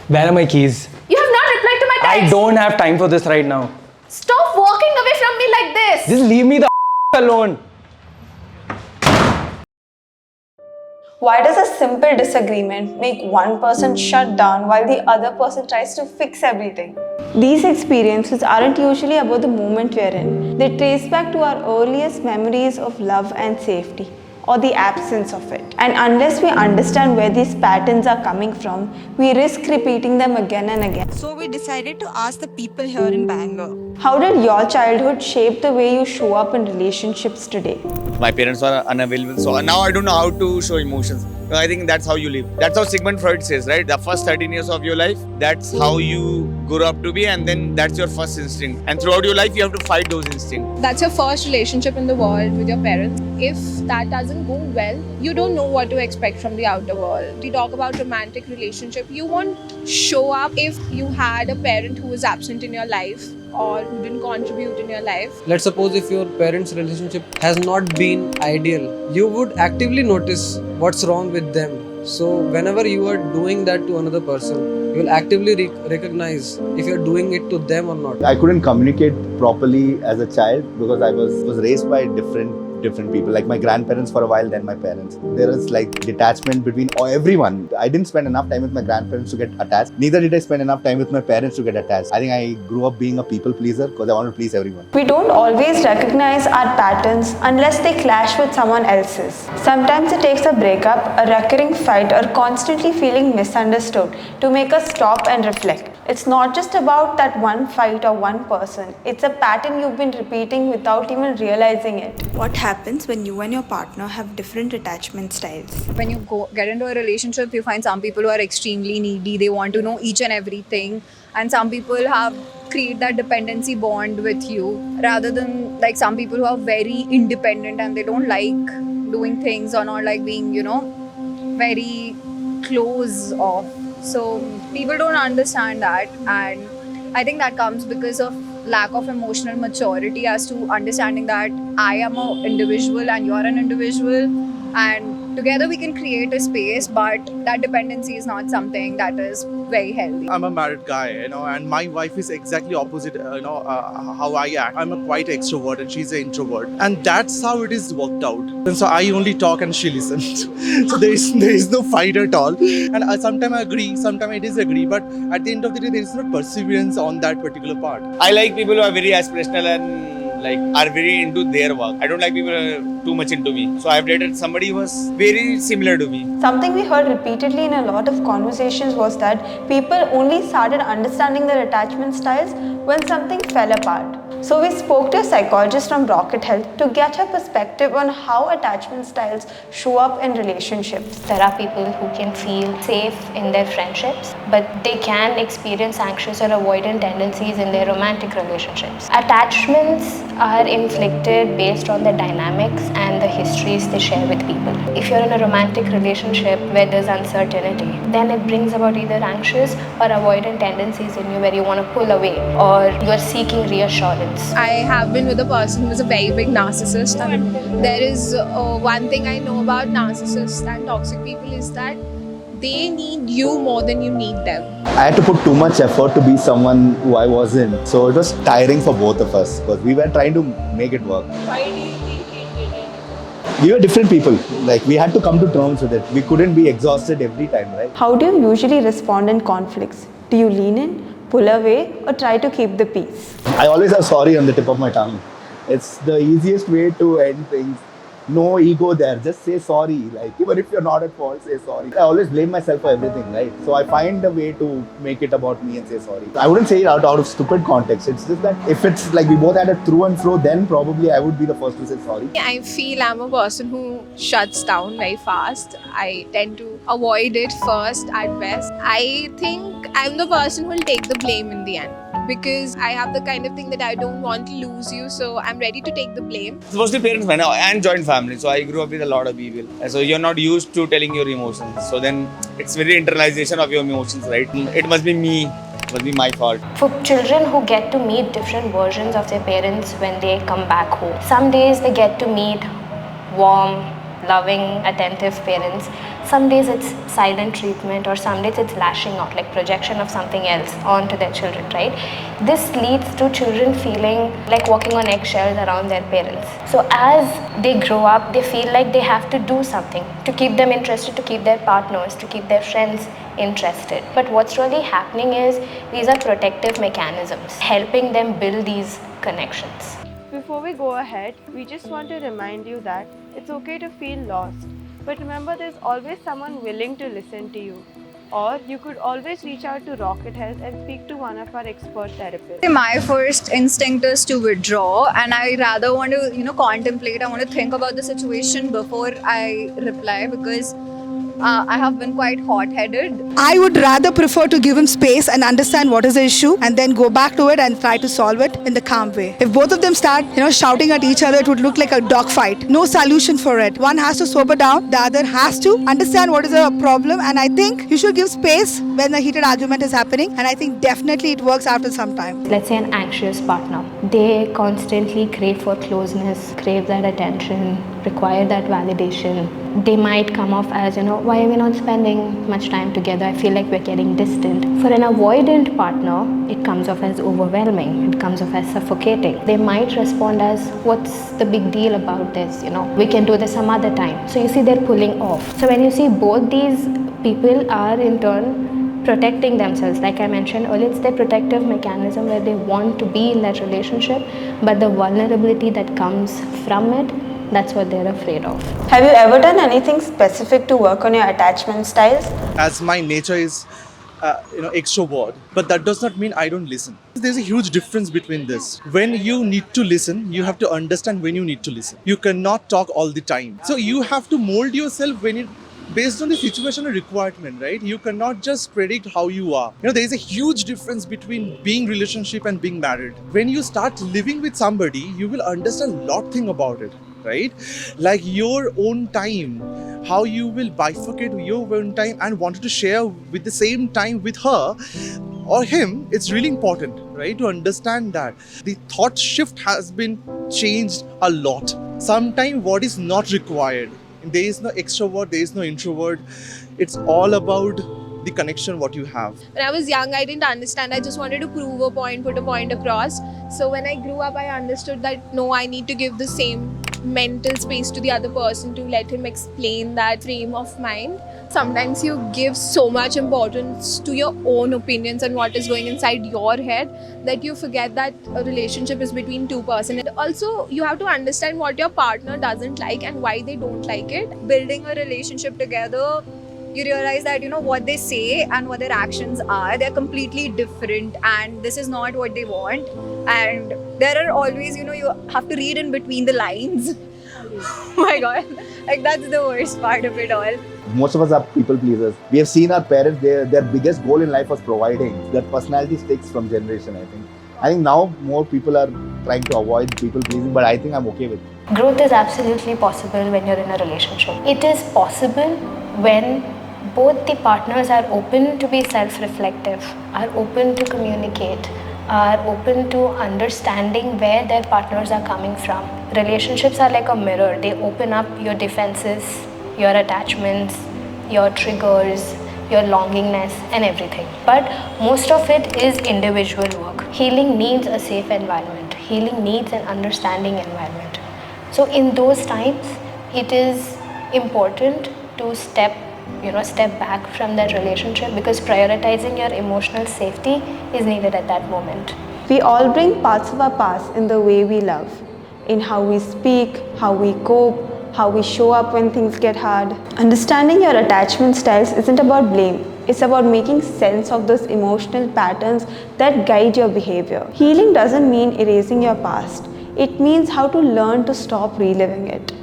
Where are my keys? You have not replied to my text. I don't have time for this right now. Stop walking away from me like this. Just leave me the alone. Why does a simple disagreement make one person shut down while the other person tries to fix everything? These experiences aren't usually about the moment we're in. They trace back to our earliest memories of love and safety, or the absence of it. And unless we understand where these patterns are coming from, we risk repeating them again and again. So we decided to ask the people here in Bangalore. How did your childhood shape the way you show up in relationships today? My parents were unavailable, so now I don't know how to show emotions. I think that's how you live. That's how Sigmund Freud says, right? The first 13 years of your life, that's how you grow up to be, and then that's your first instinct. And throughout your life, you have to fight those instincts. That's your first relationship in the world with your parents. If that doesn't go well, you don't know what to expect from the outer world. We talk about romantic relationship. You won't show up if you had a parent who was absent in your life or who didn't contribute in your life. Let's suppose if your parents' relationship has not been ideal, you would actively notice what's wrong with them. So whenever you are doing that to another person, you will actively recognize if you're doing it to them or not. I couldn't communicate properly as a child because I was raised by different people. Like my grandparents for a while, then my parents. There is like detachment between everyone. I didn't spend enough time with my grandparents to get attached. Neither did I spend enough time with my parents to get attached. I think I grew up being a people pleaser because I wanted to please everyone. We don't always recognize our patterns unless they clash with someone else's. Sometimes it takes a breakup, a recurring fight, or constantly feeling misunderstood to make us stop and reflect. It's not just about that one fight or one person. It's a pattern you've been repeating without even realizing it. What happens when you and your partner have different attachment styles? When you get into a relationship, you find some people who are extremely needy. They want to know each and everything. And some people create that dependency bond with you rather than like some people who are very independent and they don't like doing things or not like being, very close off. So people don't understand that, and I think that comes because of lack of emotional maturity as to understanding that I am an individual and you're an individual, and together we can create a space, but that dependency is not something that is very healthy. I'm a married guy, and my wife is exactly opposite, how I act. I'm a quite extrovert and she's an introvert, and that's how it is worked out. And so I only talk and she listens. So there is no fight at all. And sometimes I agree, sometimes I disagree, but at the end of the day, there is no perseverance on that particular part. I like people who are very aspirational and are very into their work. I don't like people who are too much into me. So I've dated somebody who was very similar to me. Something we heard repeatedly in a lot of conversations was that people only started understanding their attachment styles when something fell apart. So we spoke to a psychologist from Rocket Health to get her perspective on how attachment styles show up in relationships. There are people who can feel safe in their friendships, but they can experience anxious or avoidant tendencies in their romantic relationships. Attachments are inflicted based on the dynamics and the histories they share with people. If you're in a romantic relationship where there's uncertainty, then it brings about either anxious or avoidant tendencies in you where you want to pull away or you're seeking reassurance. I have been with a person who is a very big narcissist, and there is one thing I know about narcissists and toxic people is that they need you more than you need them. I had to put too much effort to be someone who I wasn't. So it was tiring for both of us because we were trying to make it work. Why do you think it didn't? We were different people. Like we had to come to terms with it. We couldn't be exhausted every time, right? How do you usually respond in conflicts? Do you lean in, pull away, or try to keep the peace? I always have sorry on the tip of my tongue. It's the easiest way to end things. No ego there, just say sorry. Like even if you're not at fault, say sorry. I always blame myself for everything, right? So I find a way to make it about me and say sorry. I wouldn't say it out of stupid context. It's just that if it's like we both had a through and fro, then probably I would be the first to say sorry. I feel I'm a person who shuts down very fast. I tend to avoid it first at best. I think I'm the person who will take the blame in the end, because I have the kind of thing that I don't want to lose you, so I'm ready to take the blame. It's mostly parents and joint family. So I grew up with a lot of people. So you're not used to telling your emotions. So then it's very internalization of your emotions, right? It must be me. It must be my fault. For children who get to meet different versions of their parents when they come back home, some days they get to meet warm, loving, attentive parents. Some days it's silent treatment, or some days it's lashing out, like projection of something else onto their children, right? This leads to children feeling like walking on eggshells around their parents. So as they grow up, they feel like they have to do something to keep them interested, to keep their partners, to keep their friends interested. But what's really happening is these are protective mechanisms helping them build these connections. Before we go ahead, we just want to remind you that it's okay to feel lost. But remember, there's always someone willing to listen to you. Or you could always reach out to Rocket Health and speak to one of our expert therapists. My first instinct is to withdraw, and I rather want to, contemplate. I want to think about the situation before I reply, because I have been quite hot-headed. I would rather prefer to give him space and understand what is the issue and then go back to it and try to solve it in the calm way. If both of them start, shouting at each other, it would look like a dogfight. No solution for it. One has to sober down, the other has to understand what is the problem, and I think you should give space when a heated argument is happening, and I think definitely it works after some time. Let's say an anxious partner. They constantly crave for closeness, crave that attention, require that validation. They might come off as, why are we not spending much time together? I feel like we're getting distant. For an avoidant partner, it comes off as overwhelming. It comes off as suffocating. They might respond as, what's the big deal about this? We can do this some other time. So you see, they're pulling off. So when you see both these people are in turn protecting themselves, like I mentioned earlier, it's their protective mechanism where they want to be in that relationship, but the vulnerability that comes from it, that's what they're afraid of. Have you ever done anything specific to work on your attachment styles? As my nature is, extrovert, but that does not mean I don't listen. There's a huge difference between this. When you need to listen, you have to understand when you need to listen. You cannot talk all the time. So you have to mold yourself based on the situation and requirement, right? You cannot just predict how you are. There is a huge difference between being relationship and being married. When you start living with somebody, you will understand a lot thing about it, right? Like your own time, how you will bifurcate your own time and wanted to share with the same time with her or him. It's really important, right? To understand that the thought shift has been changed a lot. Sometimes what is not required. There is no extrovert, there is no introvert. It's all about the connection what you have. When I was young, I didn't understand. I just wanted to prove a point, put a point across. So when I grew up, I understood that no, I need to give the same mental space to the other person to let him explain that frame of mind. Sometimes you give so much importance to your own opinions and what is going inside your head that you forget that a relationship is between two persons. And also, you have to understand what your partner doesn't like and why they don't like it. Building a relationship together, you realize that what they say and what their actions are, they're completely different, and this is not what they want. And there are always, you have to read in between the lines. Oh my god, like that's the worst part of it all. Most of us are people pleasers. We have seen our parents, their biggest goal in life was providing. Their personality sticks from generation, I think. I think now more people are trying to avoid people pleasing, but I think I'm okay with it. Growth is absolutely possible when you're in a relationship. It is possible when both the partners are open to be self-reflective, are open to communicate, are open to understanding where their partners are coming from. Relationships are like a mirror. They open up your defenses, your attachments, your triggers, your longingness and everything. But most of it is individual work. Healing needs a safe environment. Healing needs an understanding environment. So in those times, it is important to step back from that relationship, because prioritizing your emotional safety is needed at that moment. We all bring parts of our past in the way we love, in how we speak, how we cope, how we show up when things get hard. Understanding your attachment styles isn't about blame. It's about making sense of those emotional patterns that guide your behavior. Healing doesn't mean erasing your past. It means how to learn to stop reliving it.